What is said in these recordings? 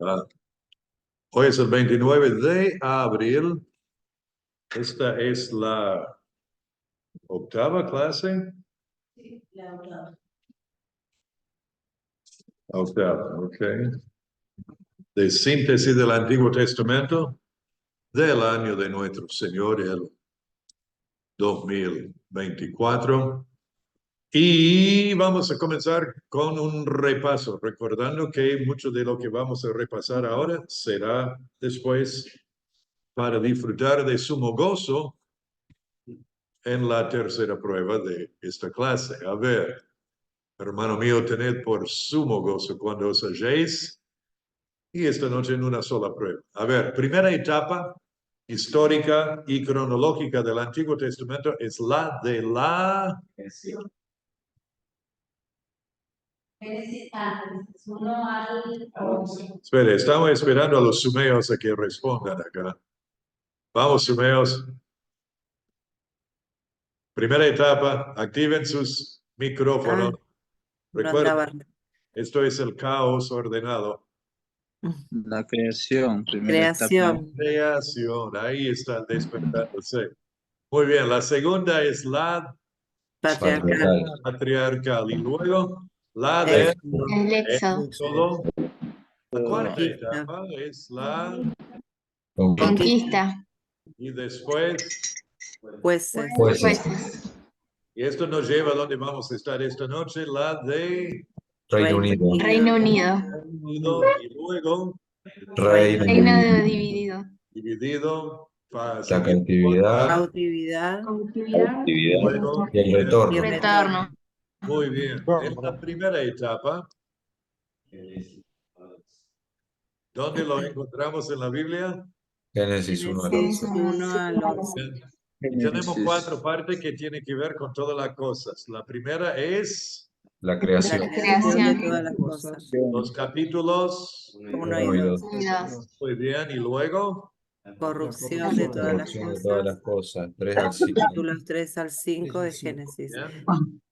Ah, hoy es el 29 de abril. Esta es la octava clase. Octava, ok. De síntesis del Antiguo Testamento del año de nuestro Señor, el 2024. Y vamos a comenzar con un repaso, recordando que mucho de lo que vamos a repasar ahora será después para disfrutar de sumo gozo en la tercera prueba de esta clase. A ver, hermano mío, tened por sumo gozo cuando os halléis, y esta noche en una sola prueba. A ver, primera etapa histórica y cronológica del Antiguo Testamento es la de la... Espere, estamos esperando a los sumeos a que respondan acá. Vamos, sumeos. Primera etapa, activen sus micrófonos. No Recuerden, andaba. esto es el caos ordenado. La creación, primera etapa. Creación. Creación, ahí está despertándose. Muy bien, la segunda es la Patriarcal. patriarcal y luego la de Éxodo. El éxodo. todo. La cuarta Conquista. etapa es la Conquista. y después, Jueces. Jueces. y esto nos lleva a donde vamos a estar esta noche, la de Reino Unido. Reino Unido. unido y luego Reino Reino dividido. dividido, La cautividad Cautividad. Cautividad. luego, y el retorno. Retorno. muy bien. En la primera etapa, ¿dónde lo encontramos en la Biblia? Génesis 1 al Génesis 11. 1 al 11. Y tenemos cuatro partes que tienen que ver con todas las cosas. La primera es La La creación. creación de todas las cosas. los capítulos. 1 y 2. Y dos. Muy bien, y luego Corrupción de todas las Corrupción de todas las cosas. cosas. 3 al 5. Capítulos 3 al 5 de Génesis. bien,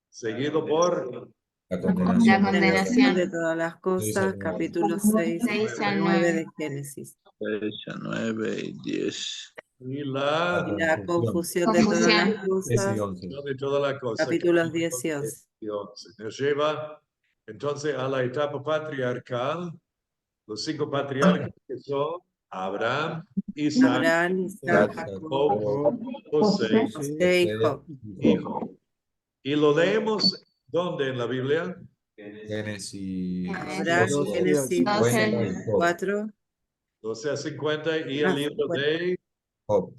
seguido por La La condenación. Condenación de condenación. todas las 6 cosas. al 9. Capítulos 6 6 al al 9 9. de Génesis. 6 a 9 y 10. y La la Y la confusión de todas Confusión. las 13 y cosas. 11. de todas las cosas. Capítulos 10 y 11. y 11. Nos lleva entonces a la etapa patriarcal. Los 5 patriarcas que son Abraham, Isaac, Abraham, Isaac, Jacob, Jacob, José José y Job. y Job. Y lo leemos ¿dónde en la Biblia? Génesis Abraham, 12, Génesis 12. 4. 12 a 50 y el libro 50. de Job.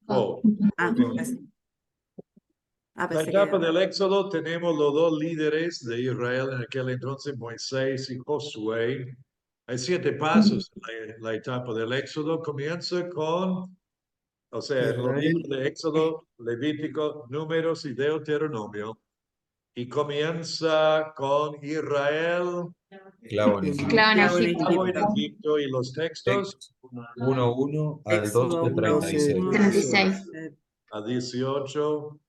Job. Ah, La pensé etapa que... del Éxodo tenemos los 2 líderes de Israel en aquel entonces, Moisés y Josué. Hay 7 pasos en la etapa del Éxodo. Comienza con, o sea, en los libros de Éxodo, Levítico, Números y Deuteronomio. Y comienza con Israel, Esclavo en Egipto. Esclavo en Esclavo en Egipto. estamos en Egipto. Egipto y los textos 1:1 al Éxodo 12:36. 1, 36. a 18,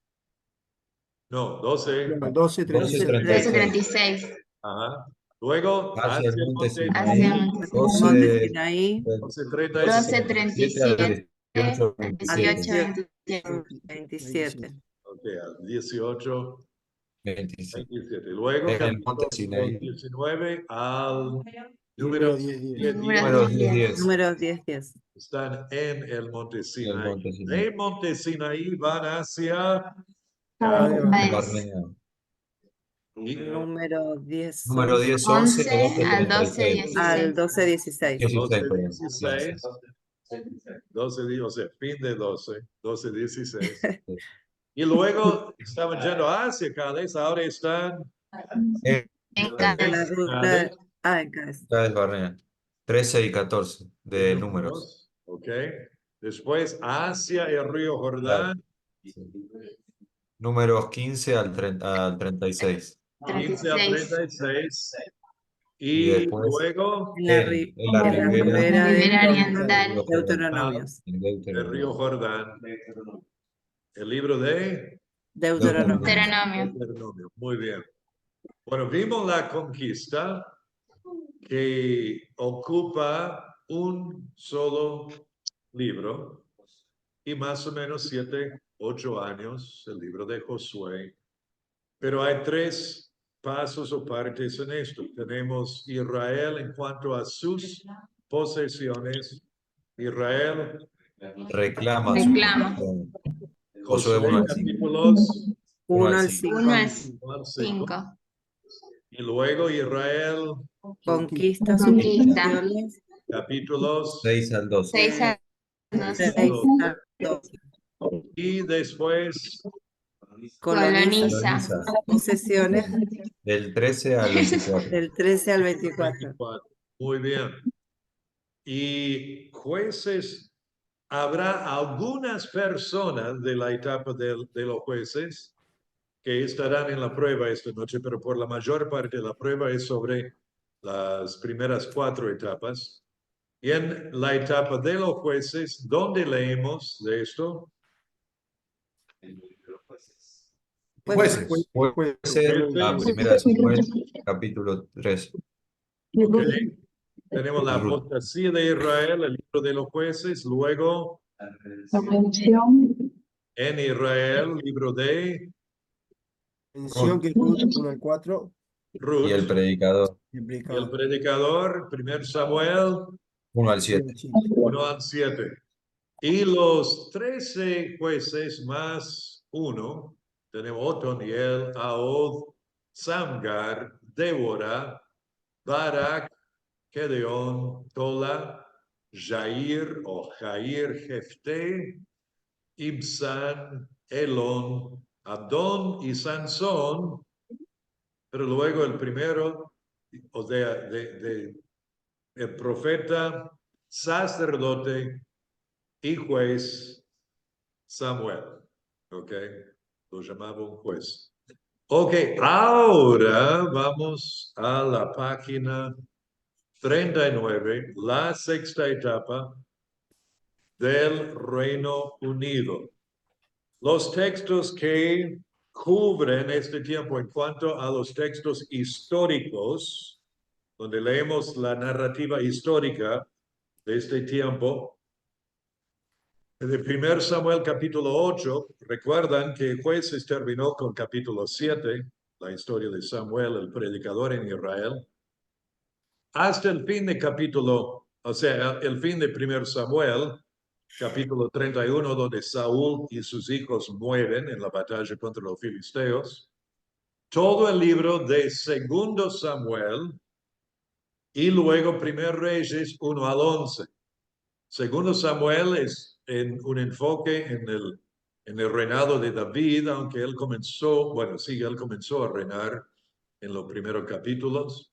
no, 12. 12:36. 36. Ajá. Luego, Hacia el monte Hacia Sinaí. el Monte Sinaí. 12:37. 12:37. 18:27. 18, 27. Ok, al 18, 27. 27. Luego, En el monte capítulo Sinaí. 19 al número 10, Números 10:10. Números 10, 10. están en el monte El Sinaí. monte Sinaí. De monte Sinaí van hacia Barnea. Número 10, Número 10, 11 11 al 12:36. al 12, 16. 16, 12, perdón. 16. 12, o sea, fin de 12, 12, 16. Y luego estaban yendo hacia Cádiz, ahora están En en En Cádiz. la ruta. En Cádiz. Cádiz Barnea. 13 y 14 de números. Ok. Después hacia el río Jordán, Sí. Números 15 al 36. 15 a 36. 36. Y Y después luego En la, en la en la ribera ribera Ribera de oriental. Deuteronomios. en el Deuteronomio. río Jordán. El libro de Deuteronomio. Deuteronomio. Deuteronomio. Muy bien. Bueno, vimos la conquista que ocupa un solo libro y más o menos 7, 8 años, el libro de Josué. Pero hay 3 pasos o partes en esto. Tenemos Israel en cuanto a sus posesiones. Israel, Reclama su Reclama. posesión. Josué, Josué 1 al 5. capítulos 1 al 5. 5. 1 al 1 al 5. 5. Y luego Israel, Conquista sus Conquista. posesiones. capítulos 6 al 12. 6 al 6 12. al 12. y después Coloniza Coloniza. posesiones Del 13 al 24. del 13 al 24. 24. Muy bien. Y jueces, habrá algunas personas de la etapa de los jueces que estarán en la prueba esta noche, pero por la mayor parte de la prueba es sobre las primeras 4 etapas. Y en la etapa de los jueces, ¿dónde leemos de esto? Jueces. Jueces, la primera de Samuel, capítulo 13. Ok. Tenemos la Ruth. apostasía de Israel, el libro de los jueces, luego en Israel, libro de Mención que Ruth 1 al 4. Y el Ruth, predicador, Y el y el predicador. predicador, 1 Samuel 1 al 7. 1 al 7. Y los 13 jueces más 1, tenemos Otoniel, Ahod, Samgar, Débora, Barak, Gedeón, Tola, Jair o Jair, Jefté, Ibsan, Elón, Abdón y Sansón, pero luego el primero, o sea, el profeta, sacerdote y juez Samuel. ¿Ok? Lo llamaba un juez. Ok, ahora vamos a la página 39, la 6ª etapa del Reino Unido. Los textos que cubren este tiempo en cuanto a los textos históricos, donde leemos la narrativa histórica de este tiempo, de 1 Samuel capítulo 8, recuerdan que Jueces terminó con capítulo 7, la historia de Samuel, el predicador en Israel, hasta el fin de capítulo, o sea, el fin de 1 Samuel, capítulo 31, donde Saúl y sus hijos mueren en la batalla contra los filisteos. Todo el libro de 2 Samuel y luego 1 Reyes 1 al 11. 2 Samuel es en un enfoque en el reinado de David, aunque él comenzó a reinar en los primeros capítulos.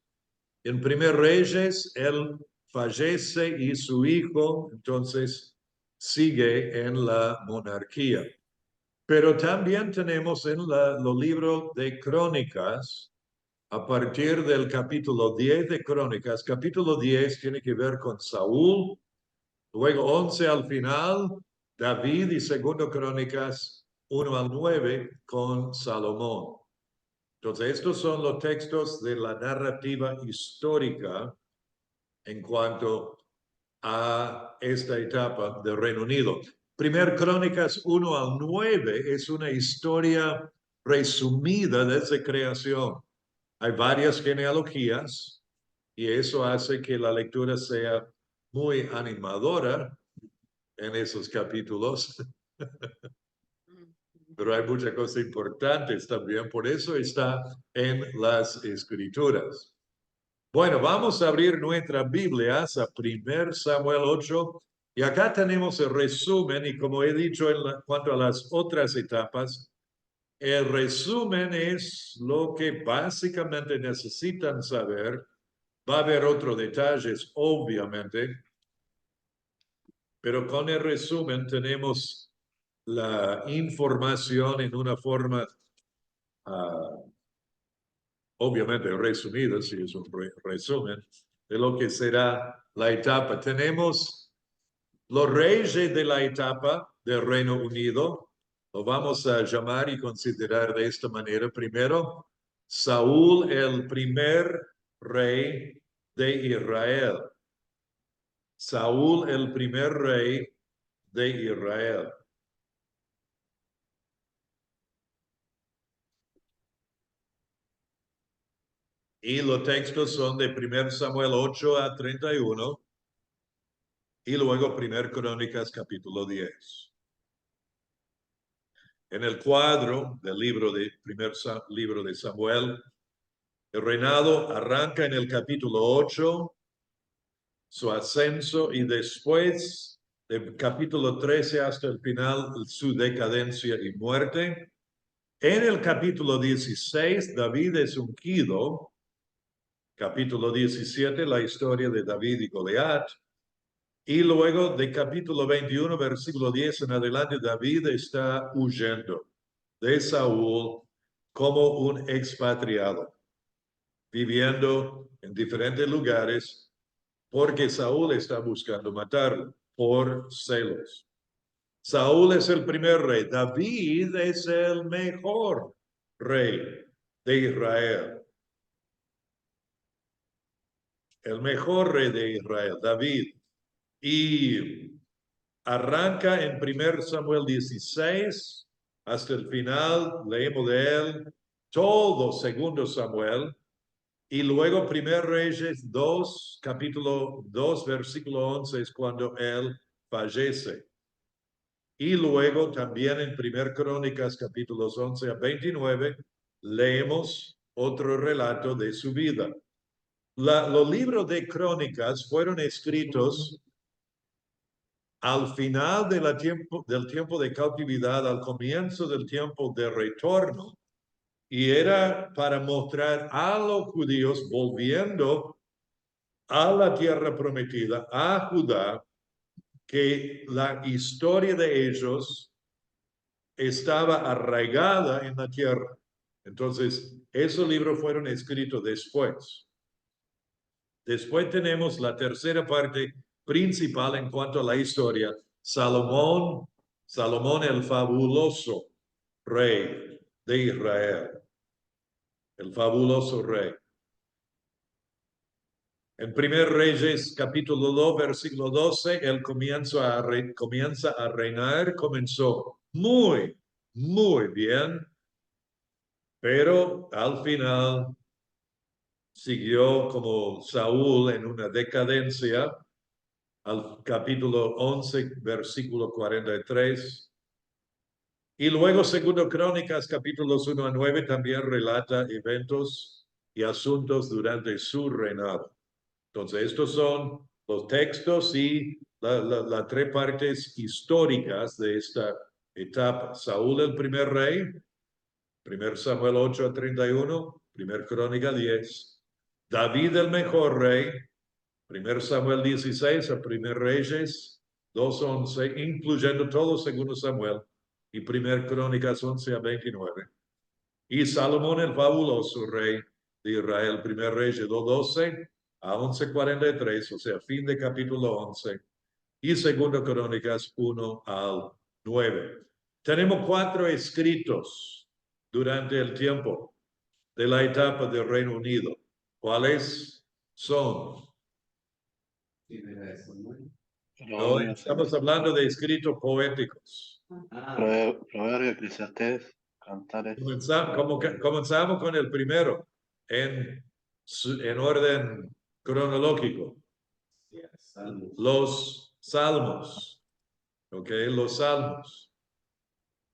En 1 Reyes, él fallece y su hijo, entonces, sigue en la monarquía. Pero también tenemos en los libros de Crónicas, a partir del capítulo 10 de Crónicas, capítulo 10 tiene que ver con Saúl, luego 11 al final, David y 2 Crónicas 1 al 9 con Salomón. Entonces, estos son los textos de la narrativa histórica en cuanto a esta etapa del Reino Unido. 1 Crónicas 1 al 9 es una historia resumida desde creación. Hay varias genealogías y eso hace que la lectura sea muy animadora en esos capítulos. Pero hay muchas cosas importantes también, por eso está en las Escrituras. Bueno, vamos a abrir nuestras Biblias a 1 Samuel 8 y acá tenemos el resumen y como he dicho en cuanto a las otras etapas, el resumen es lo que básicamente necesitan saber. Va a haber otros detalles, obviamente, pero con el resumen tenemos la información en una forma obviamente resumida, si es un resumen, de lo que será la etapa. Tenemos los reyes de la etapa del Reino Unido, lo vamos a llamar y considerar de esta manera. Primero, Saúl, el primer rey de Israel. Saúl, el primer rey de Israel. Y los textos son de 1 Samuel 8 a 31 y luego 1 Crónicas capítulo 10. En el cuadro del primer libro de Samuel, el reinado arranca en el capítulo 8, su ascenso, y después del capítulo 13 hasta el final, su decadencia y muerte. En el capítulo 16, David es ungido. Capítulo 17, la historia de David y Goliat. Y luego de capítulo 21, versículo 10 en adelante, David está huyendo de Saúl como un expatriado, viviendo en diferentes lugares porque Saúl está buscando matarlo por celos. Saúl es el primer rey. David es el mejor rey de Israel. El mejor rey de Israel, David. Y arranca en 1 Samuel 16 hasta el final, leemos de él todo 2 Samuel, y luego 1 Reyes 2, capítulo 2, versículo 11 es cuando él fallece. Y luego también en 1 Crónicas, capítulos 11 a 29, leemos otro relato de su vida. Los libros de Crónicas fueron escritos al final del tiempo de cautividad, al comienzo del tiempo de retorno, y era para mostrar a los judíos volviendo a la tierra prometida, a Judá, que la historia de ellos estaba arraigada en la tierra. Entonces, esos libros fueron escritos después. Después tenemos la tercera parte principal en cuanto a la historia. Salomón el fabuloso rey de Israel. El fabuloso rey. En 1 Reyes capítulo 2, versículo 12, él comienza a reinar, comenzó muy bien, pero al final siguió como Saúl en una decadencia. Al capítulo 11, versículo 43. Y luego, segundo Crónicas, capítulos 1 a 9, también relata eventos y asuntos durante su reinado. Entonces, estos son los textos y las tres partes históricas de esta etapa. Saúl, el primer rey, 1 Samuel 8 a 31, 1 Crónica 10. David, el mejor rey, 1 Samuel 16 a 1 Reyes 2:11, incluyendo todo 2 Samuel y 1 Crónicas 11 a 29. Y Salomón el fabuloso rey de Israel, 1 Reyes 2:12 a 11:43, o sea, fin de capítulo 11. Y 2 Crónicas 1 al 9. Tenemos 4 escritos durante el tiempo de la etapa del Reino Unido. ¿Cuáles son? No, estamos hablando de escritos poéticos. Proverbio, Eclesiastés, Cantares. Comenzamos con el primero, en orden cronológico. Los Salmos. ¿Ok? Los Salmos.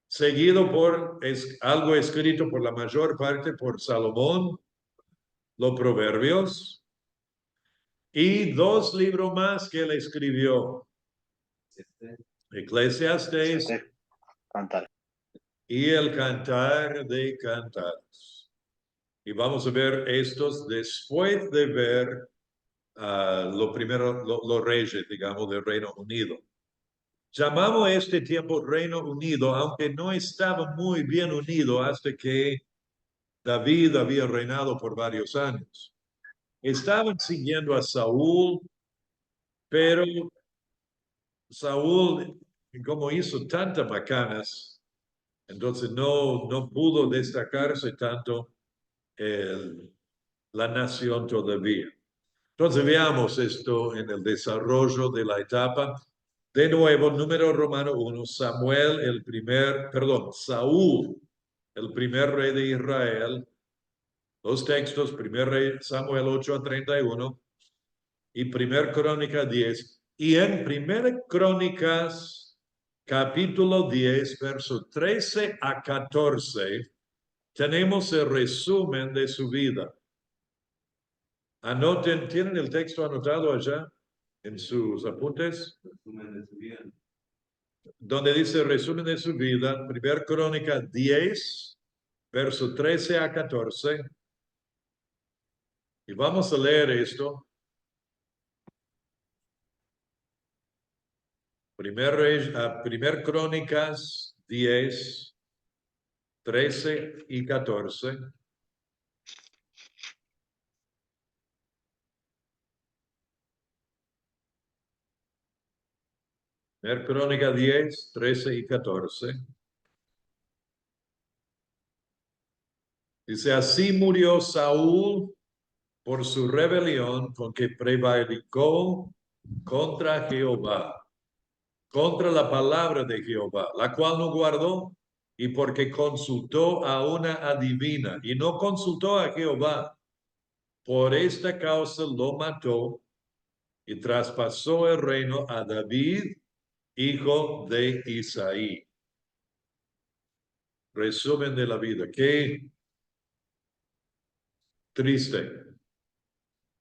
Seguido por algo escrito por la mayor parte por Salomón, los Proverbios, y 2 libros más que él escribió. Eclesiastés Cantares. y el Cantar de Cantares. Y vamos a ver estos después de ver los reyes, digamos, del Reino Unido. Llamamos este tiempo Reino Unido, aunque no estaba muy bien unido hasta que David había reinado por varios años. Estaban siguiendo a Saúl, pero Saúl, como hizo tantas macanas, entonces no pudo destacarse tanto la nación todavía. Entonces veamos esto en el desarrollo de la etapa. De nuevo, número romano 1, Saúl, el primer rey de Israel. Los textos, primer rey Samuel 8-31 y primer Crónica 10. Y en primer Crónicas, capítulo 10, verso 13-14, tenemos el resumen de su vida. Anoten, ¿tienen el texto anotado allá en sus apuntes? Donde dice resumen de su vida, primer Crónica 10, verso 13-14. Y vamos a leer esto. Primer Crónicas 10, 13 y 14. Primer Crónica 10, 13 y 14. Dice, así murió Saúl por su rebelión con que prevaricó contra Jehová, contra la palabra de Jehová, la cual no guardó, y porque consultó a una adivina y no consultó a Jehová. Por esta causa lo mató y traspasó el reino a David, hijo de Isaí. Resumen de la vida. Qué triste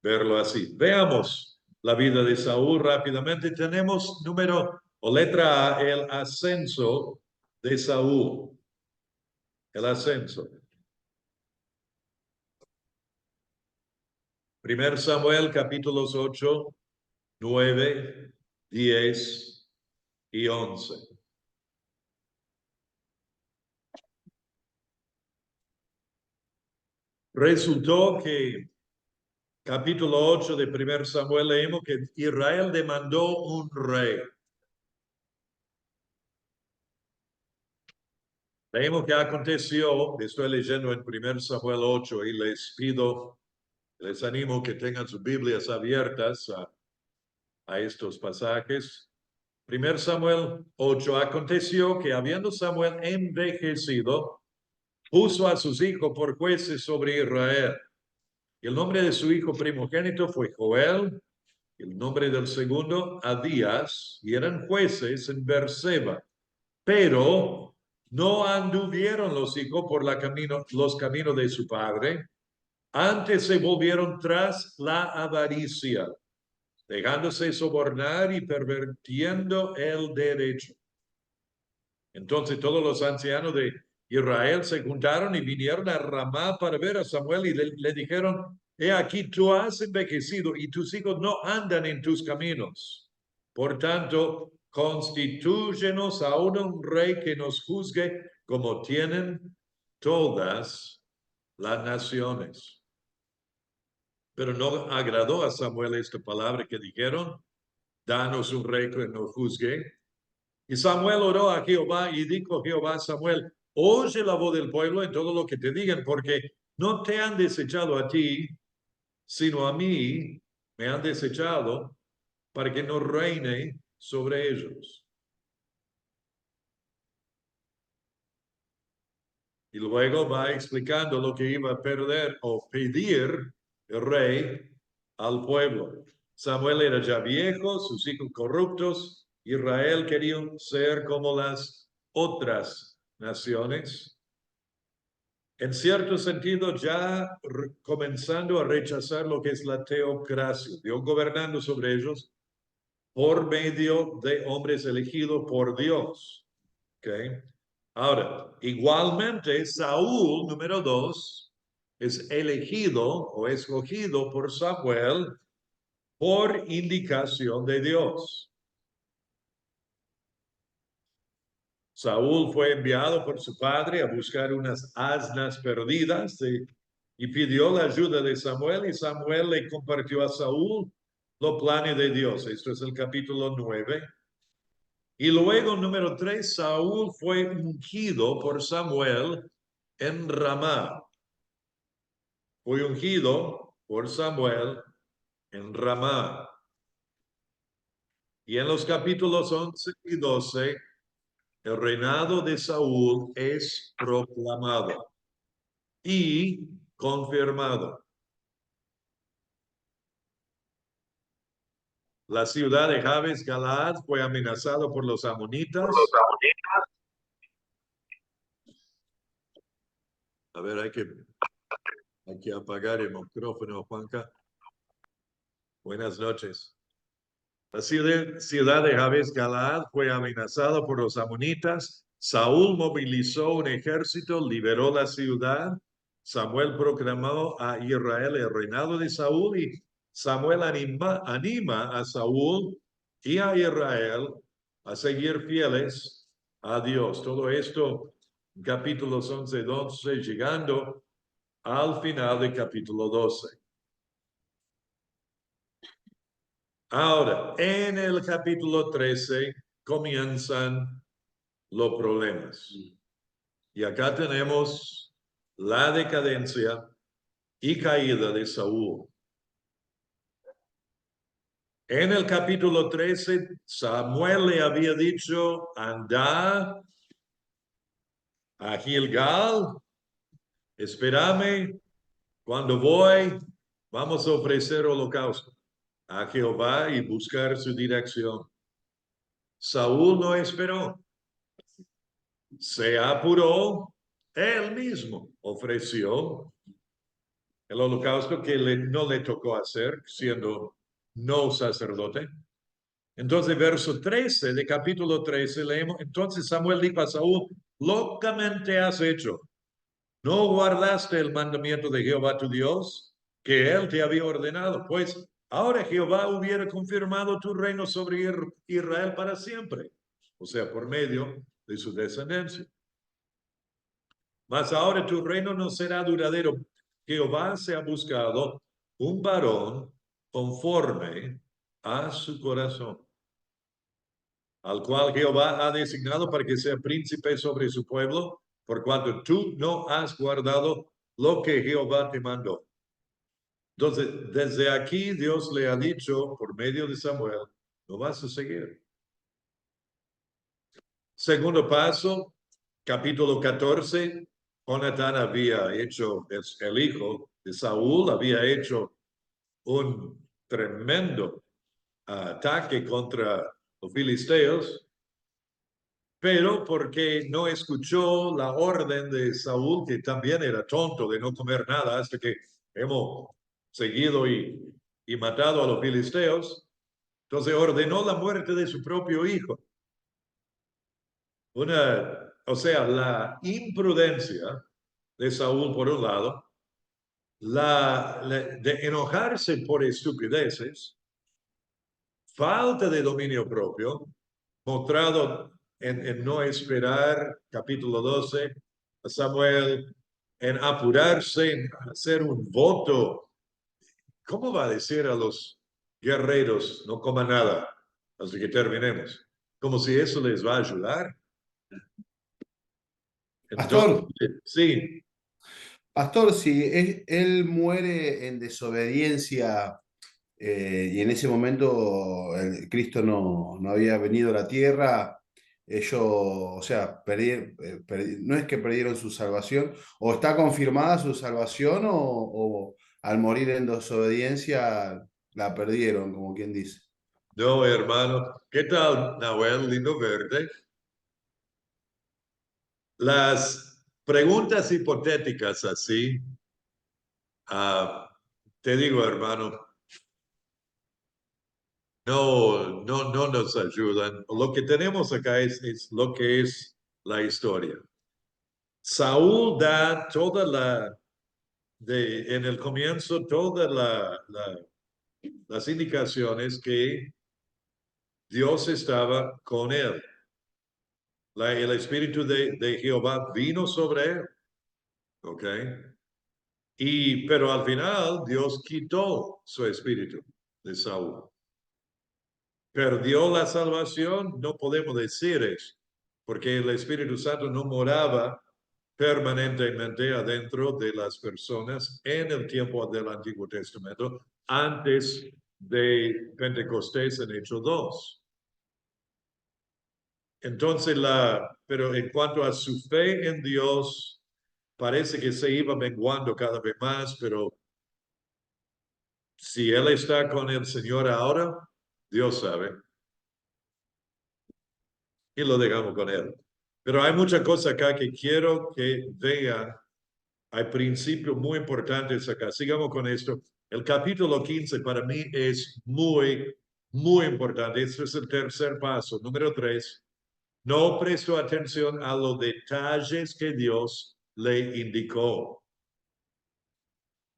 verlo así. Veamos la vida de Saúl rápidamente. Tenemos letra A, el ascenso de Saúl. El ascenso. Primer Samuel, capítulos 8, 9, 10 y 11. Resultó que capítulo 8 de primer Samuel leemos que Israel demandó un rey. Leemos que aconteció, estoy leyendo en primer Samuel 8 y les animo que tengan sus Biblias abiertas a estos pasajes. Primer Samuel 8, aconteció que habiendo Samuel envejecido, puso a sus hijos por jueces sobre Israel. Y el nombre de su hijo primogénito fue Joel, el nombre del segundo Abías, y eran jueces en Beerseba. Pero no anduvieron los hijos por los caminos de su padre, antes se volvieron tras la avaricia, dejándose sobornar y pervirtiendo el derecho. Entonces todos los ancianos de Israel se juntaron y vinieron a Ramá para ver a Samuel y le dijeron, he aquí tú has envejecido y tus hijos no andan en tus caminos. Por tanto, constitúyenos ahora un rey que nos juzgue como tienen todas las naciones. Pero no agradó a Samuel esta palabra que dijeron, danos un rey que nos juzgue. Y Samuel oró a Jehová y dijo Jehová a Samuel, oye la voz del pueblo en todo lo que te digan, porque no te han desechado a ti, sino a mí me han desechado para que no reine sobre ellos. Y luego va explicando lo que iba a perder o pedir el rey al pueblo. Samuel era ya viejo, sus hijos corruptos. Israel quería ser como las otras naciones. En cierto sentido, ya comenzando a rechazar lo que es la teocracia, Dios gobernando sobre ellos por medio de hombres elegidos por Dios. ¿Okay? Ahora, igualmente, Saúl, número 2, es elegido o escogido por Samuel por indicación de Dios. Saúl fue enviado por su padre a buscar unas asnas perdidas y pidió la ayuda de Samuel y Samuel le compartió a Saúl los planes de Dios. Esto es el capítulo 9. Y luego, número 3, Saúl fue ungido por Samuel en Ramá. Fue ungido por Samuel en Ramá. Y en los capítulos 11 y 12, el reinado de Saúl es proclamado y confirmado. La ciudad de Jabes Galaad fue amenazada por los amonitas. A ver, hay que apagar el micrófono, Juanca. Buenas noches. La ciudad de Jabes Galaad fue amenazada por los amonitas. Saúl movilizó un ejército, liberó la ciudad. Samuel proclamó a Israel el reinado de Saúl y Samuel anima a Saúl y a Israel a seguir fieles a Dios. Todo esto en capítulos 11 y 12, llegando al final del capítulo 12. Ahora, en el capítulo 13 comienzan los problemas. Y acá tenemos la decadencia y caída de Saúl. En el capítulo 13, Samuel le había dicho, anda a Gilgal, espérame, cuando voy, vamos a ofrecer holocausto a Jehová y buscar su dirección. Saúl no esperó. Se apuró, él mismo ofreció el holocausto que no le tocó hacer, siendo no sacerdote. Entonces, verso 13 de capítulo 13, leemos, entonces Samuel dijo a Saúl, locamente has hecho. ¿No guardaste el mandamiento de Jehová tu Dios, que él te había ordenado? Pues ahora Jehová hubiera confirmado tu reino sobre Israel para siempre, o sea, por medio de su descendencia. Mas ahora tu reino no será duradero. Jehová se ha buscado un varón conforme a su corazón, al cual Jehová ha designado para que sea príncipe sobre su pueblo, por cuanto tú no has guardado lo que Jehová te mandó. Entonces, desde aquí Dios le ha dicho por medio de Samuel, no vas a seguir. Segundo paso, capítulo 14, Jonatán había hecho, el hijo de Saúl, había hecho un tremendo ataque contra los filisteos, pero porque no escuchó la orden de Saúl, que también era tonto de no comer nada hasta que hemos seguido y matado a los filisteos, entonces ordenó la muerte de su propio hijo. O sea, la imprudencia de Saúl por un lado, de enojarse por estupideces, falta de dominio propio, mostrado en no esperar, capítulo 12, a Samuel, en apurarse, en hacer un voto. ¿Cómo va a decir a los guerreros, no coman nada hasta que terminemos? Como si eso les va a ayudar. Pastor, Entonces, sí. Pastor, si él muere en desobediencia y en ese momento Cristo no había venido a la tierra, ellos, o sea, no es que perdieron su salvación, o está confirmada su salvación, o al morir en desobediencia la perdieron, como quien dice. No, hermano. ¿Qué tal, Nahuel? Lindo verte. Las preguntas hipotéticas así, te digo, hermano, no nos ayudan. Lo que tenemos acá es lo que es la historia. Saúl da en el comienzo, todas las indicaciones que Dios estaba con él. El espíritu de Jehová vino sobre él. ¿Ok? Pero al final Dios quitó su espíritu de Saúl. ¿Perdió la salvación? No podemos decir eso, porque el Espíritu Santo no moraba permanentemente adentro de las personas en el tiempo del Antiguo Testamento, antes de Pentecostés en Hechos 2. Entonces, pero en cuanto a su fe en Dios, parece que se iba menguando cada vez más, pero si él está con el Señor ahora, Dios sabe. Y lo dejamos con él. Pero hay muchas cosas acá que quiero que vean. Hay principios muy importantes acá. Sigamos con esto. El capítulo 15 para mí es muy, muy importante. Este es el tercer paso. Número 3. No prestó atención a los detalles que Dios le indicó.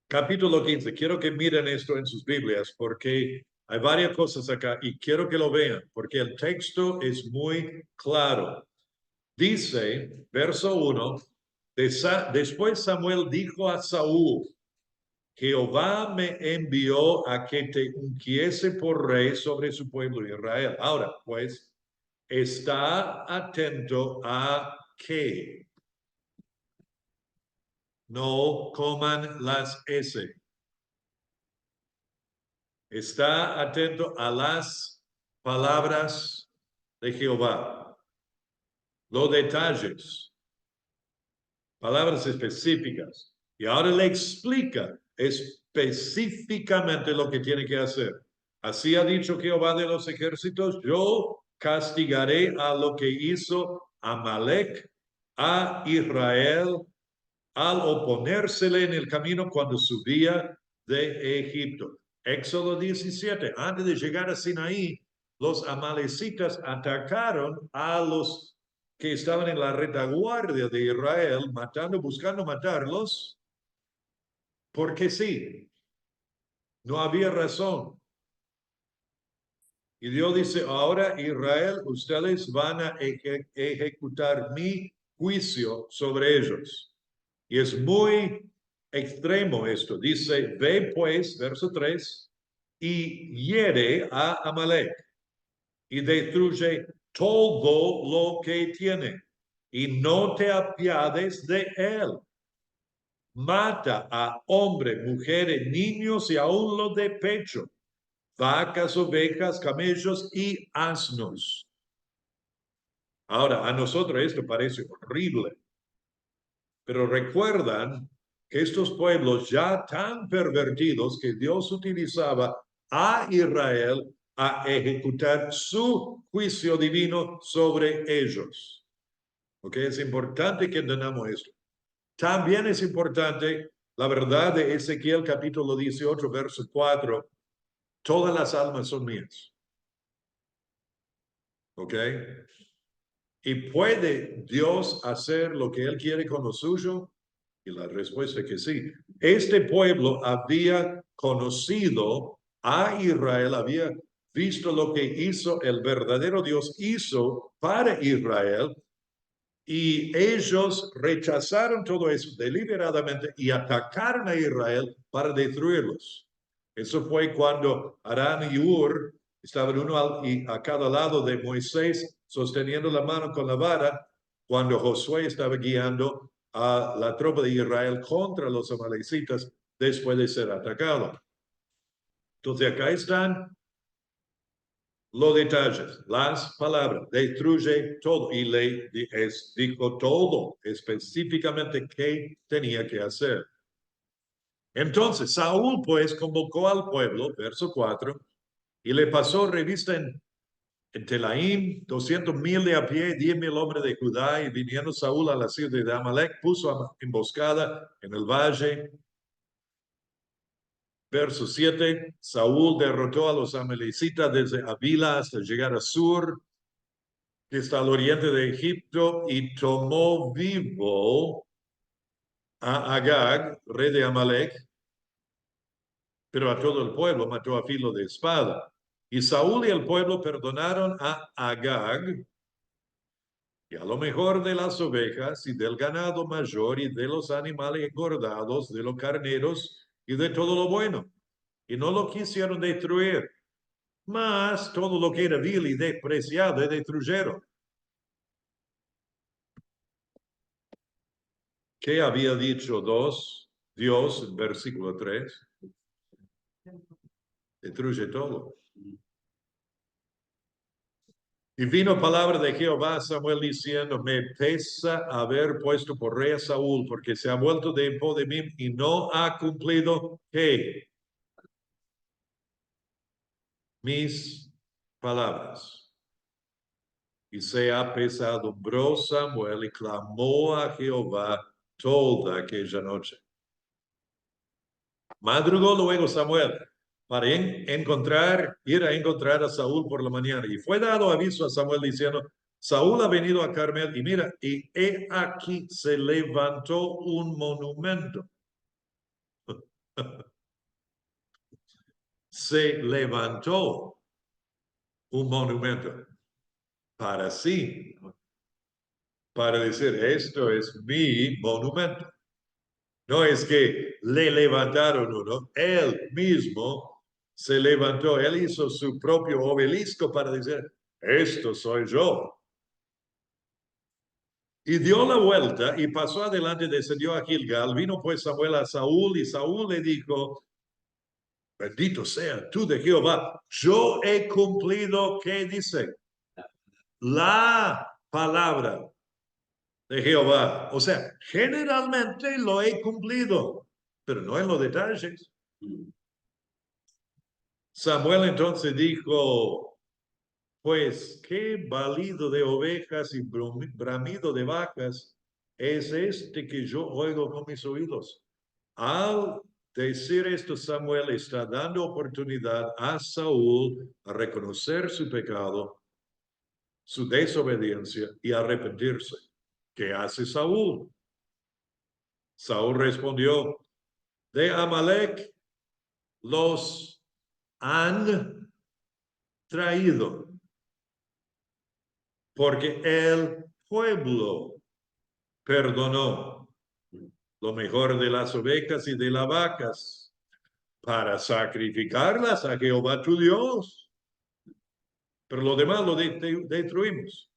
Capítulo 15. Quiero que miren esto en sus Biblias porque hay varias cosas acá y quiero que lo vean porque el texto es muy claro. Dice, verso 1, después Samuel dijo a Saúl, Jehová me envió a que te ungiese por rey sobre su pueblo Israel. Ahora, pues, está atento a que no coman las S. Está atento a las palabras de Jehová. Los detalles. Palabras específicas. Y ahora le explica específicamente lo que tiene que hacer. Así ha dicho Jehová de los ejércitos, yo castigaré a lo que hizo Amalek a Israel al oponérsele en el camino cuando subía de Egipto. Éxodo 17, antes de llegar a Sinaí, los amalecitas atacaron a los que estaban en la retaguardia de Israel, buscando matarlos, porque sí, no había razón. Y Dios dice, ahora Israel, ustedes van a ejecutar mi juicio sobre ellos. Y es muy extremo esto. Dice, ve pues, verso 3, y hiere a Amalek y destruye todo lo que tiene y no te apiades de él. Mata a hombres, mujeres, niños y aún los de pecho, vacas, ovejas, camellos y asnos. Ahora, a nosotros esto parece horrible, pero recuerdan que estos pueblos ya tan pervertidos que Dios utilizaba a Israel a ejecutar su juicio divino sobre ellos. ¿Ok? Es importante que entendamos esto. También es importante la verdad de Ezequiel capítulo 18, verso 4. Todas las almas son mías. ¿Ok? ¿Y puede Dios hacer lo que Él quiere con lo suyo? Y la respuesta es que sí. Este pueblo había conocido a Israel, había visto lo que hizo el verdadero Dios hizo para Israel, y ellos rechazaron todo eso deliberadamente y atacaron a Israel para destruirlos. Eso fue cuando Aram y Ur estaban uno a cada lado de Moisés, sosteniendo la mano con la vara, cuando Josué estaba guiando a la tropa de Israel contra los amalecitas después de ser atacado. Entonces acá están los detalles, las palabras, destruye todo y le dijo todo específicamente qué tenía que hacer. Entonces Saúl pues convocó al pueblo, verso 4, y le pasó revista en Telaim, 200,000 de a pie, 10,000 hombres de Judá, y viniendo Saúl a la ciudad de Amalek, puso emboscada en el valle. Verso 7, Saúl derrotó a los amalecitas desde Avila hasta llegar a Sur, que está al oriente de Egipto, y tomó vivo a Agag, rey de Amalek, pero a todo el pueblo mató a filo de espada. Y Saúl y el pueblo perdonaron a Agag, y a lo mejor de las ovejas y del ganado mayor y de los animales engordados, de los carneros y de todo lo bueno. Y no lo quisieron destruir, mas todo lo que era vil y despreciado destruyeron. ¿Qué había dicho Dios en versículo 3? destruye todo. Y vino palabra de Jehová a Samuel diciendo, me pesa haber puesto por rey a Saúl, porque se ha vuelto de en pos de mí y no ha cumplido, ¿qué? Mis palabras. Y se apesadumbró Samuel y clamó a Jehová toda aquella noche. Madrugó luego Samuel para ir a encontrar a Saúl por la mañana. Y fue dado aviso a Samuel diciendo, Saúl ha venido a Carmel y mira, y he aquí se levantó un monumento. Se levantó un monumento para sí, para decir, esto es mi monumento. No es que le levantaron uno, él mismo se levantó, él hizo su propio obelisco para decir, esto soy yo. Y dio la vuelta y pasó adelante, descendió a Gilgal, vino pues Samuel a Saúl y Saúl le dijo, bendito sea tú de Jehová, yo he cumplido, ¿qué dice? La palabra de Jehová. O sea, generalmente lo he cumplido, pero no en los detalles. Samuel entonces dijo, pues qué balido de ovejas y bramido de vacas es este que yo oigo con mis oídos. Al decir esto, Samuel está dando oportunidad a Saúl a reconocer su pecado, su desobediencia y arrepentirse. ¿Qué hace Saúl? Saúl respondió, de Amalek los han traído, porque el pueblo perdonó lo mejor de las ovejas y de las vacas para sacrificarlas a Jehová tu Dios. Pero lo demás lo destruimos.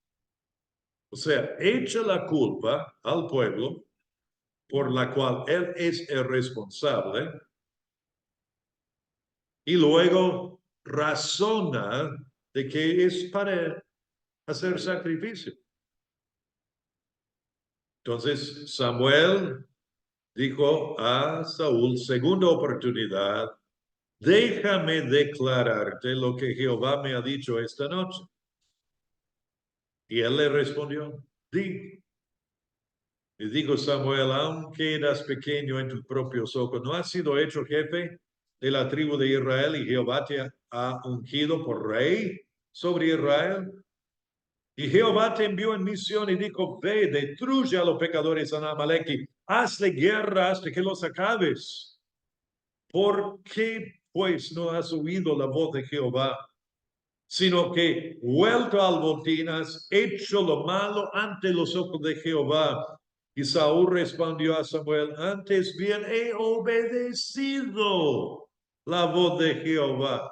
O sea, echa la culpa al pueblo por la cual él es el responsable y luego razona de que es para hacer sacrificio. Entonces Samuel dijo a Saúl, segunda oportunidad, déjame declararte lo que Jehová me ha dicho esta noche. Y él le respondió, di. Y dijo Samuel, aunque eras pequeño en tus propios ojos, ¿no has sido hecho jefe de la tribu de Israel y Jehová te ha ungido por rey sobre Israel? Y Jehová te envió en misión y dijo, ve, destruye a los pecadores en Amalek y hazle guerra hasta que los acabes. ¿Por qué pues no has oído la voz de Jehová? Sino que vuelto al botín has hecho lo malo ante los ojos de Jehová. Y Saúl respondió a Samuel, antes bien he obedecido la voz de Jehová.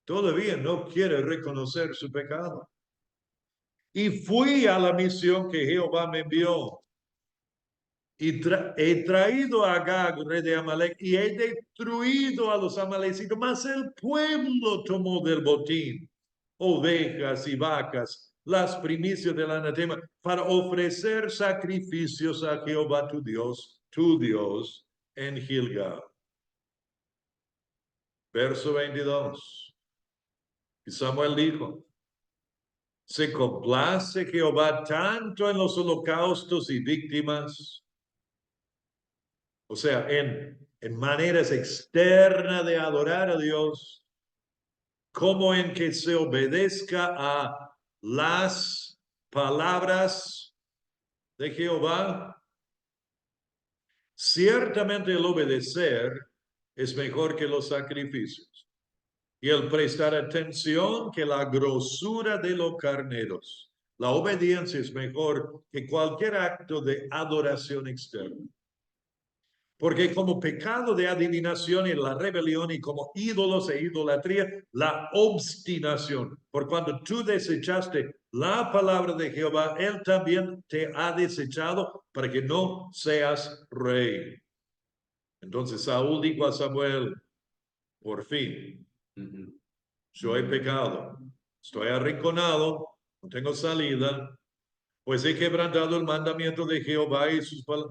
Todavía no quiere reconocer su pecado. Y fui a la misión que Jehová me envió. Y he traído a Agag, rey de Amalek, y he destruido a los amalecitas, mas el pueblo tomó del botín ovejas y vacas, las primicias del anatema, para ofrecer sacrificios a Jehová tu Dios, en Gilgal. Verso 22. Y Samuel dijo, ¿se complace Jehová tanto en los holocaustos y víctimas? O sea, en maneras externas de adorar a Dios, como en que se obedezca a las palabras de Jehová. Ciertamente el obedecer es mejor que los sacrificios y el prestar atención que la grosura de los carneros. La obediencia es mejor que cualquier acto de adoración externa. Porque como pecado de adivinación y la rebelión y como ídolos e idolatría, la obstinación. Por cuando tú desechaste la palabra de Jehová, Él también te ha desechado para que no seas rey. Entonces Saúl dijo a Samuel, por fin, Ujú. yo he pecado, estoy arrinconado, no tengo salida, pues he quebrantado el mandamiento de Jehová y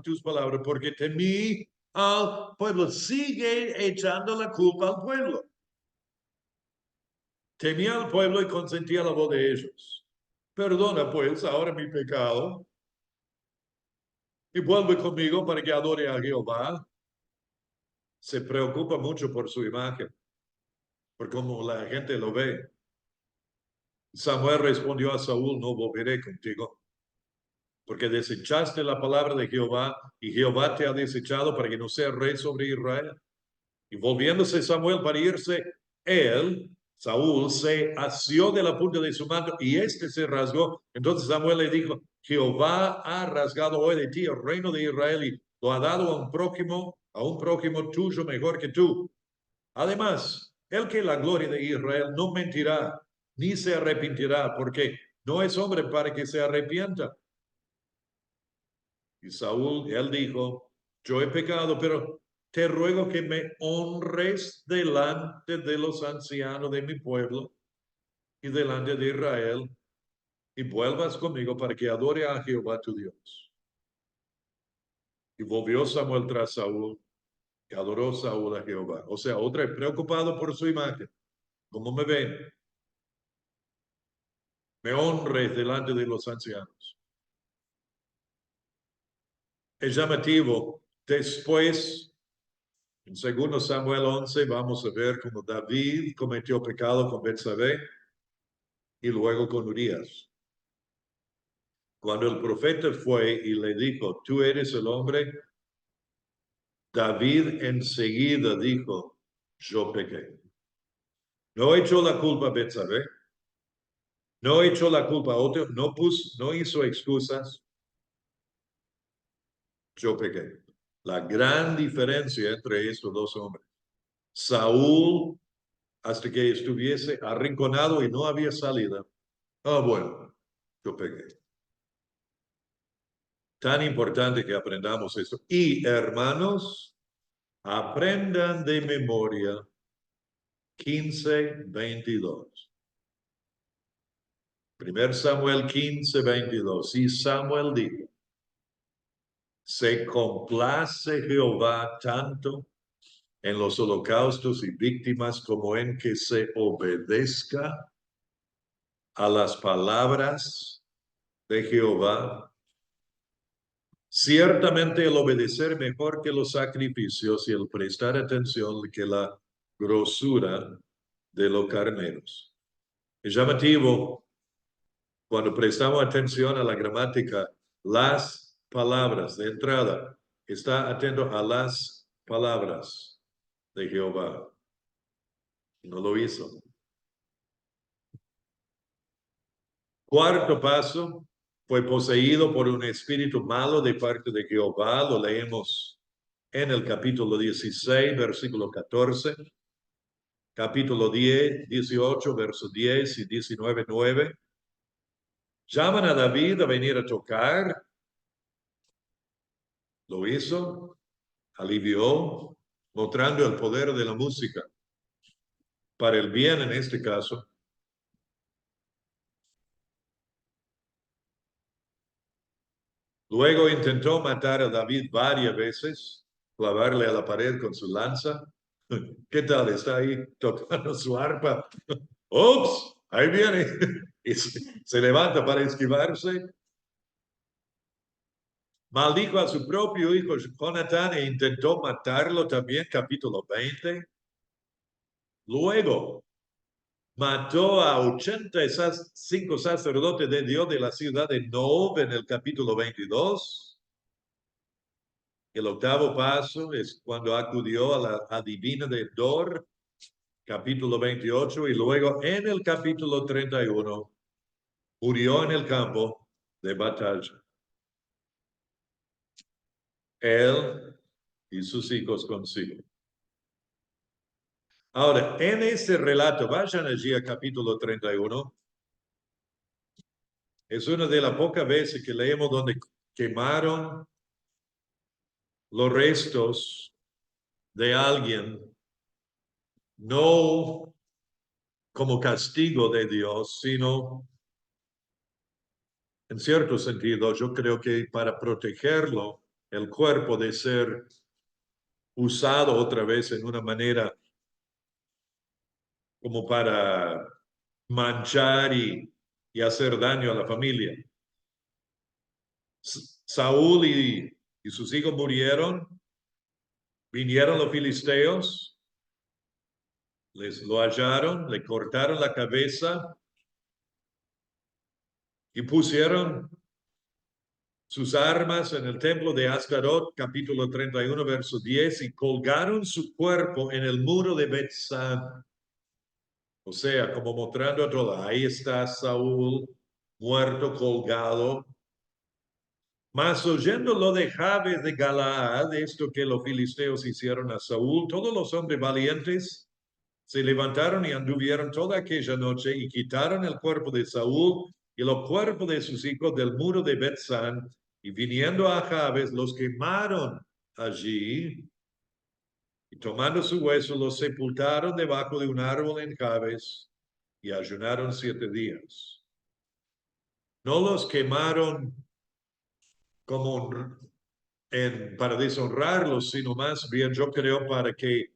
tus palabras, porque temí al pueblo. Sigue echando la culpa al pueblo. Temía al pueblo y consentía la voz de ellos. Perdona pues ahora mi pecado y vuelve conmigo para que adore a Jehová. Se preocupa mucho por su imagen, por cómo la gente lo ve. Samuel respondió a Saúl, no volveré contigo, porque desechaste la palabra de Jehová y Jehová te ha desechado para que no seas rey sobre Israel. Y volviéndose Samuel para irse, Saúl, se asió de la punta de su manto y este se rasgó. Entonces Samuel le dijo, Jehová ha rasgado hoy de ti el reino de Israel y lo ha dado a un prójimo tuyo mejor que tú. Además, el que la gloria de Israel no mentirá, ni se arrepentirá, porque no es hombre para que se arrepienta. Y Saúl, él dijo, yo he pecado, pero te ruego que me honres delante de los ancianos de mi pueblo y delante de Israel, y vuelvas conmigo para que adore a Jehová tu Dios. Y volvió Samuel tras Saúl, y adoró Saúl a Jehová. O sea, otra vez preocupado por su imagen. ¿Cómo me ven? Me honres delante de los ancianos. Es llamativo. Después, en 2 Samuel 11, vamos a ver cómo David cometió pecado con Betsabé y luego con Urías. Cuando el profeta fue y le dijo, tú eres el hombre, David enseguida dijo, yo pequé. No echó la culpa a Betsabé, no echó la culpa a otro, no hizo excusas. Yo pequé. La gran diferencia entre estos dos hombres. Saúl, hasta que estuviese arrinconado y no había salida. Bueno, yo pequé. Tan importante que aprendamos esto. Y hermanos, aprendan de memoria 15:22. 1 Samuel 15:22. Y Samuel dijo, se complace Jehová tanto en los holocaustos y víctimas como en que se obedezca a las palabras de Jehová. Ciertamente el obedecer mejor que los sacrificios y el prestar atención que la grosura de los carneros. Es llamativo cuando prestamos atención a la gramática, las palabras de entrada. Está atento a las palabras de Jehová. No lo hizo. Cuarto paso, fue poseído por un espíritu malo de parte de Jehová. Lo leemos en el capítulo 16, versículo 14. Capítulo 10, 18, versos 10 y 19, 9. Llaman a David a venir a tocar. Lo hizo, alivió, mostrando el poder de la música. Para el bien en este caso. Luego intentó matar a David varias veces, clavarle a la pared con su lanza. ¿Qué tal? Está ahí tocando su arpa. ¡Ups! Ahí viene. Y se levanta para esquivarse. Maldijo a su propio hijo Jonatán e intentó matarlo también, capítulo 20. Luego mató a 85 sacerdotes de Dios de la ciudad de Nob en el capítulo 22. El octavo paso es cuando acudió a la adivina de Dor, capítulo 28, y luego en el capítulo 31 murió en el campo de batalla. Él y sus hijos consigo. Ahora, en este relato, vayan allí al capítulo 31. Es una de las pocas veces que leemos donde quemaron los restos de alguien no como castigo de Dios, sino en cierto sentido, yo creo que para protegerlo, el cuerpo de ser usado otra vez en una manera como para manchar y hacer daño a la familia. Saúl y sus hijos murieron, vinieron los filisteos, les lo hallaron, le cortaron la cabeza y pusieron sus armas en el templo de Astarot, capítulo 31, verso 10, y colgaron su cuerpo en el muro de Bet-San. O sea, como mostrando a todo, ahí está Saúl muerto, colgado. Mas oyendo lo de Jabes de Galaad, esto que los filisteos hicieron a Saúl, todos los hombres valientes se levantaron y anduvieron toda aquella noche y quitaron el cuerpo de Saúl y los cuerpos de sus hijos del muro de Bet-San, y viniendo a Jabes los quemaron allí, y tomando su hueso los sepultaron debajo de un árbol en Jabes y ayunaron 7 días. No los quemaron como para deshonrarlos, sino más bien yo creo para que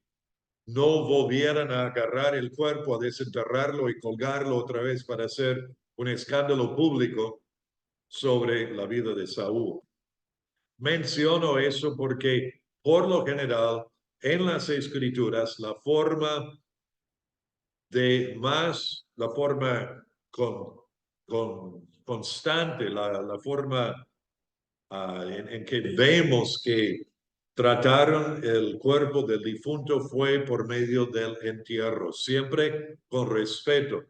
no volvieran a agarrar el cuerpo, a desenterrarlo y colgarlo otra vez para hacer un escándalo público sobre la vida de Saúl. Menciono eso porque por lo general en las escrituras la forma constante, la forma en que vemos que trataron el cuerpo del difunto fue por medio del entierro, siempre con respeto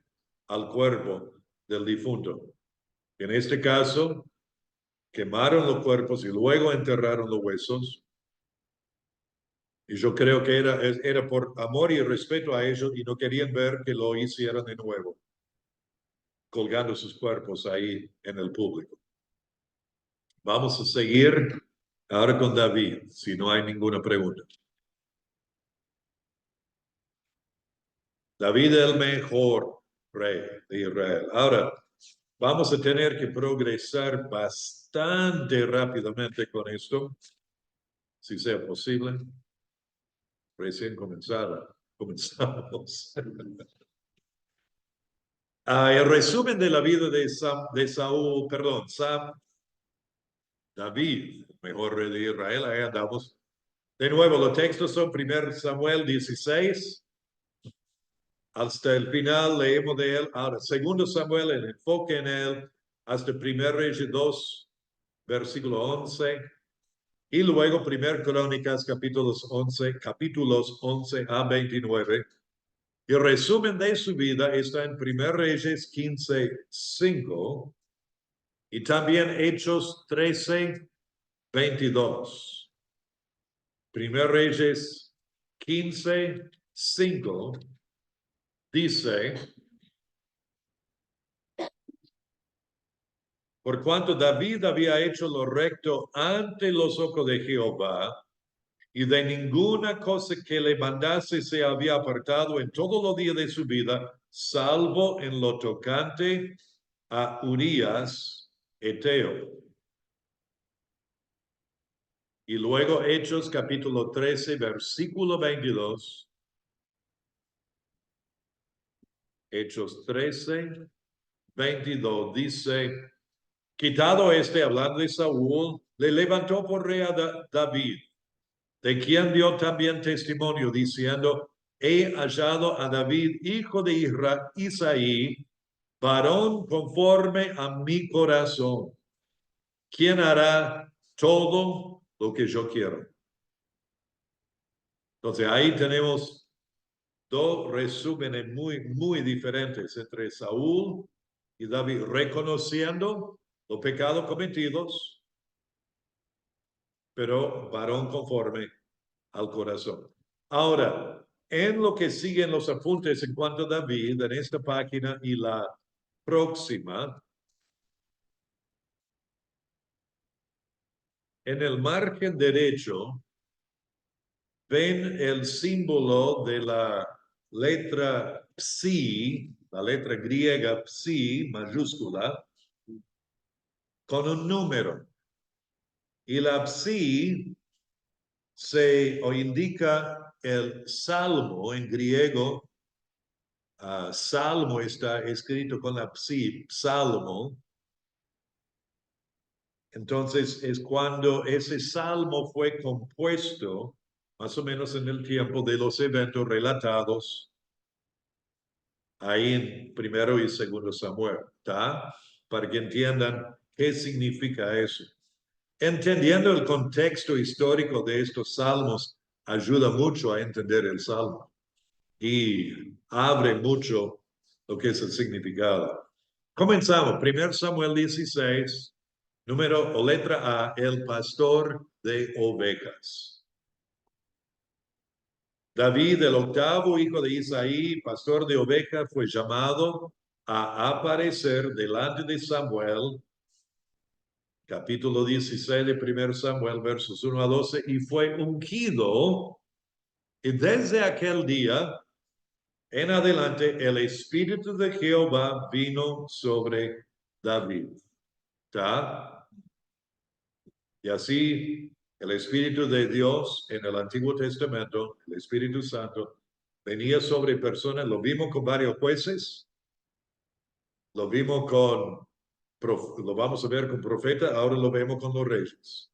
al cuerpo del difunto. En este caso, quemaron los cuerpos y luego enterraron los huesos. Y yo creo que era por amor y respeto a ellos y no querían ver que lo hicieran de nuevo, colgando sus cuerpos ahí en el público. Vamos a seguir ahora con David, si no hay ninguna pregunta. David el mejor rey de Israel. Ahora, vamos a tener que progresar bastante rápidamente con esto, si sea posible. Recién comenzamos. El resumen de la vida de David, mejor rey de Israel, ahí andamos. De nuevo, los textos son 1 Samuel 16. Hasta el final leemos de él. Ahora, 2 Samuel, el enfoque en él, hasta 1 Reyes 2, versículo 11. Y luego 1 Crónicas, capítulos 11 a 29. Y el resumen de su vida está en 1 Reyes 15, 5. Y también Hechos 13, 22. 1 Reyes 15, 5 dice: por cuanto David había hecho lo recto ante los ojos de Jehová, y de ninguna cosa que le mandase se había apartado en todos los días de su vida, salvo en lo tocante a Urías Eteo. Y luego Hechos capítulo 13, versículo 22. Hechos 13, 22 dice: quitado hablando de Saúl, le levantó por rey a David, de quien dio también testimonio, diciendo: he hallado a David, hijo de Isaí, varón conforme a mi corazón, quien hará todo lo que yo quiero. Entonces ahí tenemos dos resúmenes muy diferentes entre Saúl y David, reconociendo los pecados cometidos, pero varón conforme al corazón. Ahora, en lo que siguen los apuntes en cuanto a David, en esta página y la próxima, en el margen derecho, ven el símbolo de letra psi, la letra griega psi mayúscula, con un número. Y la psi o indica el salmo en griego. Salmo está escrito con la psi, salmo. Entonces es cuando ese salmo fue compuesto, más o menos en el tiempo de los eventos relatados ahí en 1 y 2 Samuel, ¿está? Para que entiendan qué significa eso. Entendiendo el contexto histórico de estos salmos ayuda mucho a entender el salmo y abre mucho lo que es el significado. Comenzamos, 1 Samuel 16, número o letra A, el pastor de ovejas. David, el octavo hijo de Isaí, pastor de ovejas, fue llamado a aparecer delante de Samuel, capítulo 16 de 1 Samuel, versos 1 a 12, y fue ungido, y desde aquel día en adelante el Espíritu de Jehová vino sobre David. ¿Está? Y así el Espíritu de Dios en el Antiguo Testamento, el Espíritu Santo, venía sobre personas. Lo vimos con varios jueces, lo vimos lo vamos a ver con profetas, ahora lo vemos con los reyes.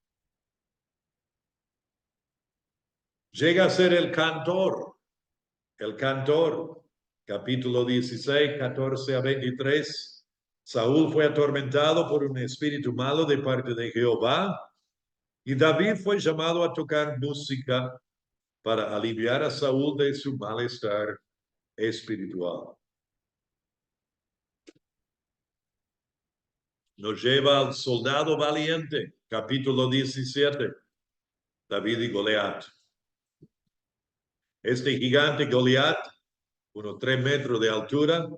Llega a ser el cantor, capítulo 16, 14 a 23. Saúl fue atormentado por un espíritu malo de parte de Jehová. Y David fue llamado a tocar música para aliviar a Saúl de su malestar espiritual. Nos lleva al soldado valiente, capítulo 17, David y Goliat. Este gigante Goliat, unos 3 metros de altura,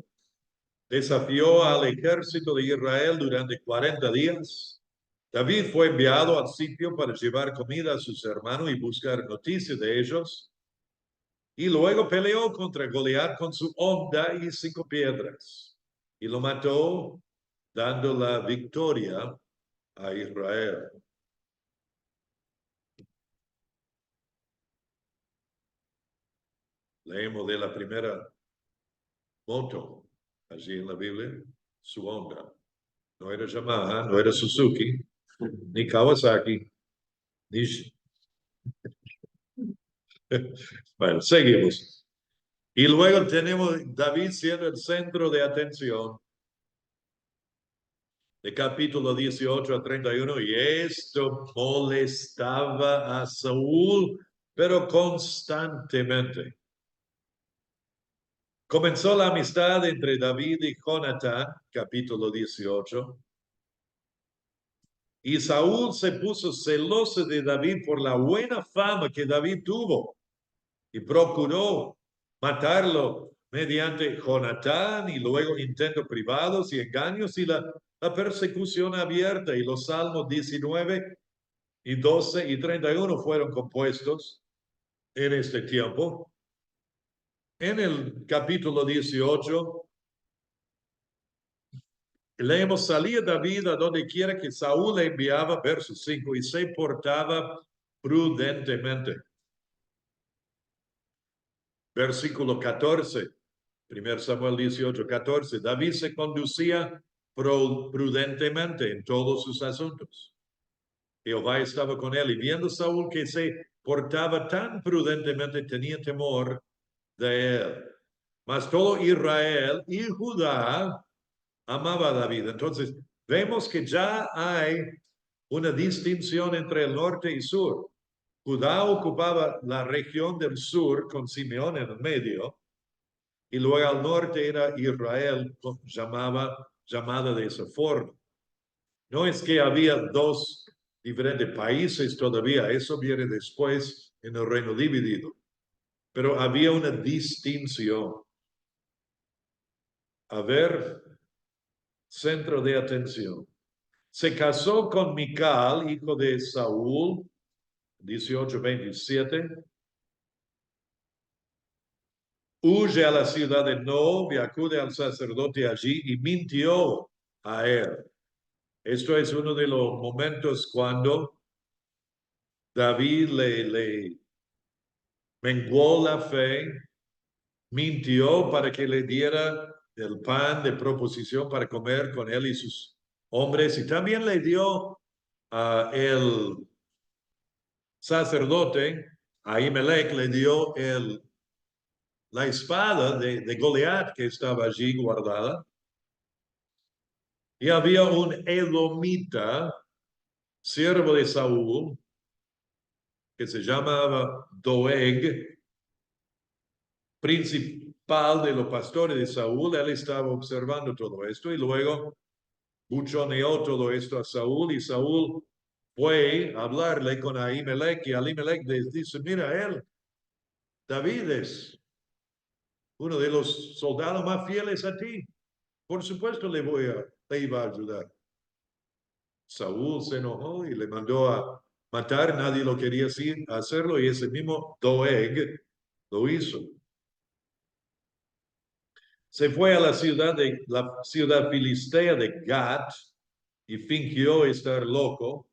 desafió al ejército de Israel durante 40 días. David fue enviado al sitio para llevar comida a sus hermanos y buscar noticias de ellos. Y luego peleó contra Goliat con su honda y 5 piedras. Y lo mató, dando la victoria a Israel. Leemos de la primera moto, allí en la Biblia, su honda. No era Yamaha, no era Suzuki, ni Kawasaki, ni... Bueno, seguimos. Y luego tenemos David siendo el centro de atención. De capítulo 18 a 31, y esto molestaba a Saúl, pero constantemente. Comenzó la amistad entre David y Jonatán, capítulo 18. Y Saúl se puso celoso de David por la buena fama que David tuvo y procuró matarlo mediante Jonatán y luego intentos privados y engaños y la persecución abierta. Y los Salmos 19 y 12 y 31 fueron compuestos en este tiempo. En el capítulo 18 leemos: salía David a donde quiera que Saúl le enviaba, verso 5, y se portaba prudentemente. Versículo 14, 1 Samuel 18, 14. David se conducía prudentemente en todos sus asuntos. Jehová estaba con él, y viendo Saúl que se portaba tan prudentemente, tenía temor de él. Mas todo Israel y Judá amaba a David. Entonces, vemos que ya hay una distinción entre el norte y sur. Judá ocupaba la región del sur con Simeón en el medio, y luego al norte era Israel, llamada de esa forma. No es que había 2 diferentes países todavía, eso viene después en el reino dividido, pero había una distinción. A ver, centro de atención. Se casó con Mical, hijo de Saúl, 18:27. huye a la ciudad de Nob y acude al sacerdote allí y mintió a él. Esto es uno de los momentos cuando David le menguó la fe, mintió para que le diera el pan de proposición para comer con él y sus hombres, y también le dio a el sacerdote, a Ahimelech, le dio la espada de Goliat que estaba allí guardada. Y había un edomita, siervo de Saúl, que se llamaba Doeg, principal de los pastores de Saúl. Él estaba observando todo esto y luego buchoneó todo esto a Saúl, y Saúl fue a hablarle con Ahimelech, y Ahimelech les dice: mira, David es uno de los soldados más fieles a ti. Por supuesto le iba a ayudar. Saúl se enojó y le mandó a matar. Nadie lo quería hacerlo, y ese mismo Doeg lo hizo. Se fue a la ciudad filistea de Gat y fingió estar loco.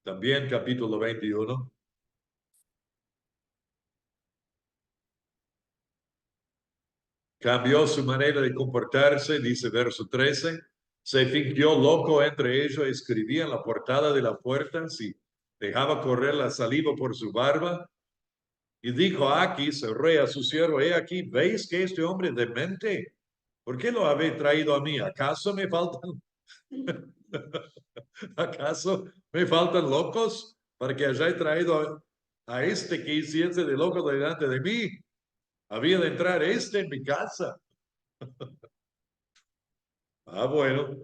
También capítulo 21. Cambió su manera de comportarse, dice verso 13. Se fingió loco entre ellos, escribía en la portada de la puerta, si dejaba correr la saliva por su barba. Y dijo a Aquis, el rey, a su siervo: he aquí, ¿veis que este hombre es demente? ¿Por qué lo habéis traído a mí? ¿Acaso me faltan? ¿Acaso me faltan locos para que hayáis traído a este que hiciese de loco delante de mí? Había de entrar en mi casa. Bueno.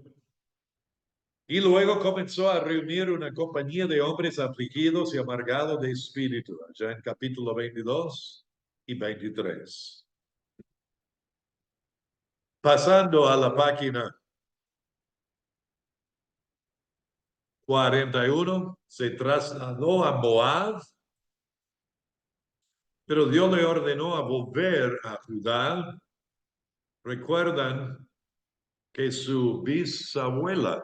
Y luego comenzó a reunir una compañía de hombres afligidos y amargados de espíritu, allá en capítulo 22 y 23. Pasando a la página 41, se trasladó a Moab, pero Dios le ordenó a volver a Judá. Recuerdan que su bisabuela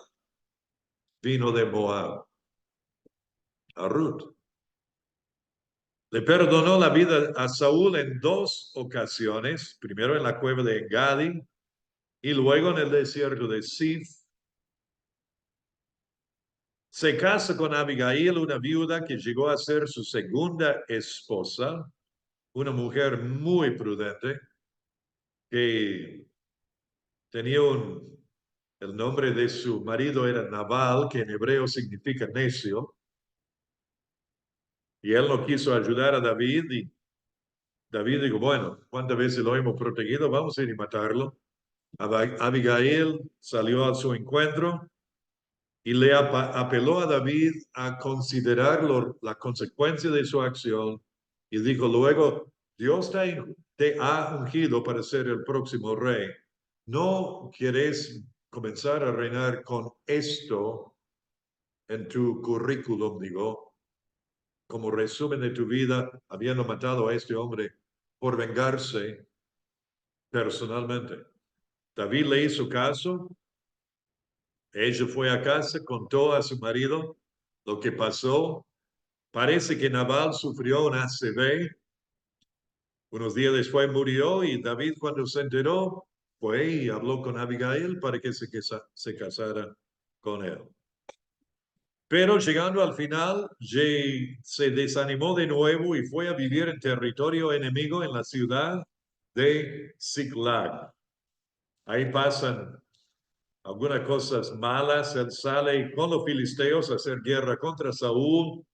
vino de Moab, a Ruth. Le perdonó la vida a Saúl en 2 ocasiones, primero en la cueva de Engadi y luego en el desierto de Sif. Se casa con Abigail, una viuda que llegó a ser su segunda esposa, una mujer muy prudente, que tenía el nombre de su marido era Nabal, que en hebreo significa necio, y él no quiso ayudar a David, y David dijo: bueno, ¿cuántas veces lo hemos protegido? Vamos a ir y matarlo. Abigail salió a su encuentro y le apeló a David a considerar la consecuencia de su acción, y dijo luego: Dios te ha ungido para ser el próximo rey. ¿No quieres comenzar a reinar con esto en tu currículum, digo, como resumen de tu vida, habiendo matado a este hombre por vengarse personalmente? David le hizo caso. Ella fue a casa, contó a su marido lo que pasó. Parece que Nabal sufrió un ACV. Unos días después murió, y David, cuando se enteró, fue y habló con Abigail para que se casara con él. Pero llegando al final, se desanimó de nuevo y fue a vivir en territorio enemigo en la ciudad de Ziklag. Ahí pasan algunas cosas malas. Él sale con los filisteos a hacer guerra contra Saúl.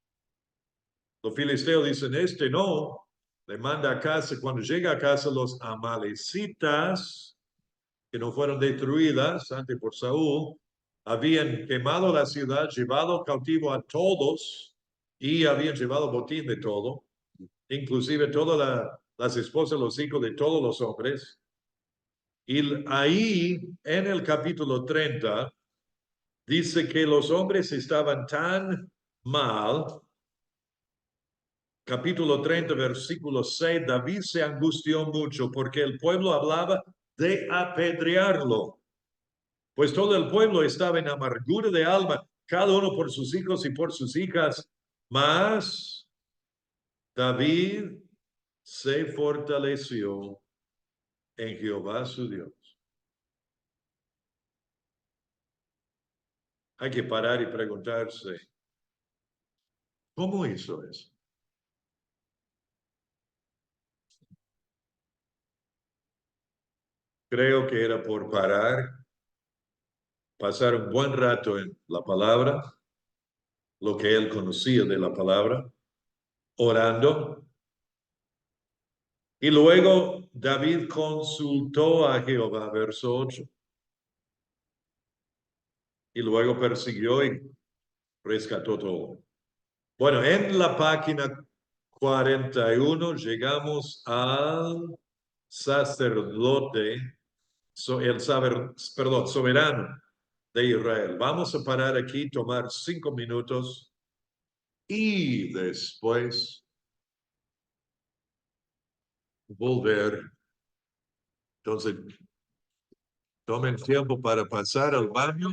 Los filisteos dicen: no. Le manda a casa. Cuando llega a casa, los amalecitas, que no fueron destruidas antes por Saúl, habían quemado la ciudad, llevado cautivo a todos, y habían llevado botín de todo, inclusive todas las esposas, los hijos de todos los hombres. Y ahí, en el capítulo 30, dice que los hombres estaban tan mal capítulo 30, versículo 6, David se angustió mucho porque el pueblo hablaba de apedrearlo. Pues todo el pueblo estaba en amargura de alma, cada uno por sus hijos y por sus hijas. Mas David se fortaleció en Jehová su Dios. Hay que parar y preguntarse, ¿cómo hizo eso? Creo que era por parar, pasar un buen rato en la palabra, lo que él conocía de la palabra, orando. Y luego David consultó a Jehová, verso 8. Y luego persiguió y rescató todo. Bueno, en la página 41 llegamos al sacerdote, soberano de Israel. Vamos a parar aquí, tomar 5 minutos y después volver. Entonces, tomen tiempo para pasar al baño